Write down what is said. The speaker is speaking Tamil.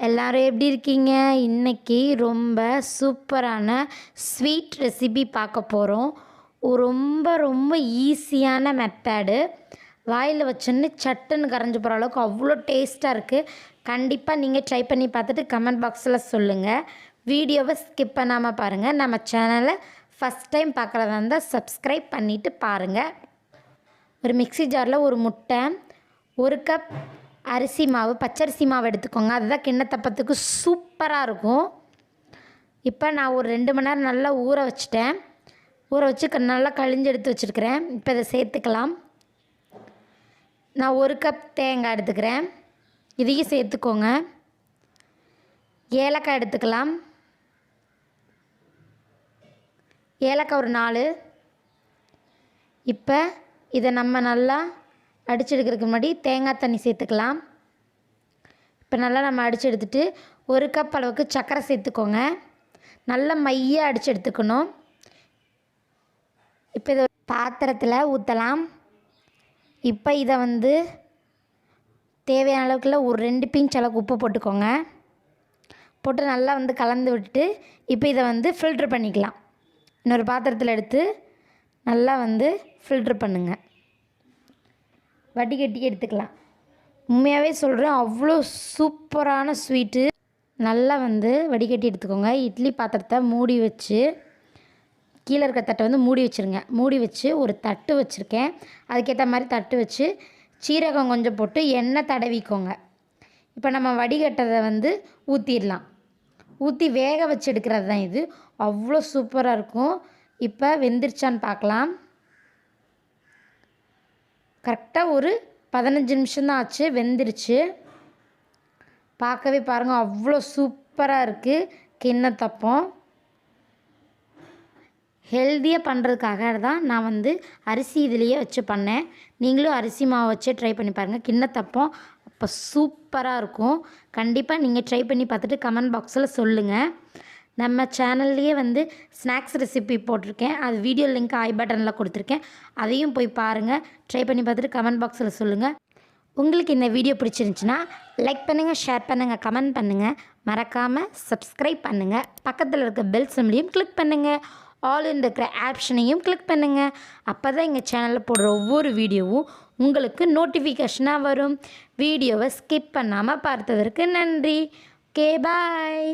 எல்லாரும் எப்படி இருக்கீங்க? இன்னைக்கு ரொம்ப சூப்பரான ஸ்வீட் ரெசிபி பார்க்க போகிறோம். ரொம்ப ரொம்ப ஈஸியான மெத்தடு. வாயில் வச்சோன்னு சட்டுன்னு கரைஞ்சி போகிற அளவுக்கு அவ்வளோ டேஸ்ட்டாக இருக்குது. கண்டிப்பாக நீங்கள் ட்ரை பண்ணி பார்த்துட்டு கமெண்ட் பாக்ஸில் சொல்லுங்கள். வீடியோவை ஸ்கிப் பண்ணாமல் பாருங்கள். நம்ம சேனலை ஃபஸ்ட் டைம் பார்க்குறதா இருந்தால் சப்ஸ்கிரைப் பண்ணிவிட்டு பாருங்கள். ஒரு மிக்ஸி ஜாரில் ஒரு முட்டை, ஒரு கப் அரிசி மாவு, பச்சரிசி மாவு எடுத்துக்கோங்க. அதுதான் கிண்ணத்தப்பத்துக்கு சூப்பராக இருக்கும். இப்போ நான் ஒரு 2 மணி நேரம் நல்லா ஊற வச்சுட்டேன். ஊற வச்சு நல்லா கழிஞ்சு எடுத்து வச்சுருக்கிறேன். இப்போ இதை சேர்த்துக்கலாம். நான் 1 கப் தேங்காய் எடுத்துக்கிறேன். இதையும் சேர்த்துக்கோங்க. ஏலக்காய் எடுத்துக்கலாம். ஏலக்காய் ஒரு 4. இப்போ இதை நம்ம நல்லா அடிச்செடுக்கிறதுக்கு முன்னாடி தேங்காய் தண்ணி சேர்த்துக்கலாம். இப்போ நல்லா நம்ம அடித்து எடுத்துகிட்டு 1 கப் அளவுக்கு சர்க்கரை சேர்த்துக்கோங்க. நல்லா மையாக அடித்து எடுத்துக்கணும். இப்போ இதை பாத்திரத்தில் ஊற்றலாம். இப்போ இதை தேவையான அளவுக்குள்ள ஒரு 2 பிஞ்ச் அளவுக்கு உப்பு போட்டுக்கோங்க. போட்டு நல்லா கலந்து விட்டுட்டு இப்போ இதை ஃபில்ட்ரு பண்ணிக்கலாம். இன்னொரு பாத்திரத்தில் எடுத்து நல்லா ஃபில்ட்ரு பண்ணுங்கள். வடிகட்டி எடுத்துக்கலாம். உண்மையாகவே சொல்கிறேன், அவ்வளோ சூப்பரான ஸ்வீட்டு. நல்லா வடிகட்டி எடுத்துக்கோங்க. இட்லி பாத்திரத்தை மூடி வச்சு, கீழே இருக்க தட்டை மூடி வச்சுருங்க. மூடி வச்சு ஒரு தட்டு வச்சுருக்கேன். அதுக்கேற்ற மாதிரி தட்டு வச்சு சீரகம் கொஞ்சம் போட்டு எண்ணெய் தடவிக்கோங்க. இப்போ நம்ம வடிகட்டதை ஊற்றிடலாம். ஊற்றி வேக வச்சு எடுக்கிறது தான் இது. அவ்வளோ சூப்பராக இருக்கும். இப்போ வெந்துருச்சான்னு பார்க்கலாம். கரெக்டாக ஒரு 15 நிமிஷம்தான் ஆச்சு, வெந்துருச்சு. பார்க்கவே பாருங்கள், அவ்வளோ சூப்பராக இருக்குது கிண்ணத்தப்பம். ஹெல்த்தியாக பண்ணுறதுக்காக தான் நான் அரிசி இதிலையே வச்சு பண்ணேன். நீங்களும் அரிசி மாவு வச்சே ட்ரை பண்ணி பாருங்கள். கிண்ணத்தப்பம் அப்போ சூப்பராக இருக்கும். கண்டிப்பாக நீங்கள் ட்ரை பண்ணி பார்த்துட்டு கமெண்ட் பாக்ஸில் சொல்லுங்கள். நம்ம சேனல்லையே ஸ்நாக்ஸ் ரெசிபி போட்டிருக்கேன். அது வீடியோ லிங்க் ஐ பட்டனில் கொடுத்துருக்கேன். அதையும் போய் பாருங்கள். ட்ரை பண்ணி பார்த்துட்டு கமெண்ட் பாக்ஸில் சொல்லுங்கள். உங்களுக்கு இந்த வீடியோ பிடிச்சிருந்துச்சின்னா லைக் பண்ணுங்கள், ஷேர் பண்ணுங்கள், கமெண்ட் பண்ணுங்கள். மறக்காமல் சப்ஸ்கிரைப் பண்ணுங்கள். பக்கத்தில் இருக்க பெல் சிம்பலையும் கிளிக் பண்ணுங்கள். ஆல் இருக்கிற ஆப்ஷனையும் கிளிக் பண்ணுங்கள். அப்போ தான் எங்கள் சேனலில் போடுற ஒவ்வொரு வீடியோவும் உங்களுக்கு நோட்டிஃபிகேஷனாக வரும். வீடியோவை ஸ்கிப் பண்ணாமல் பார்த்ததற்கு நன்றி. ஓகே, பாய்.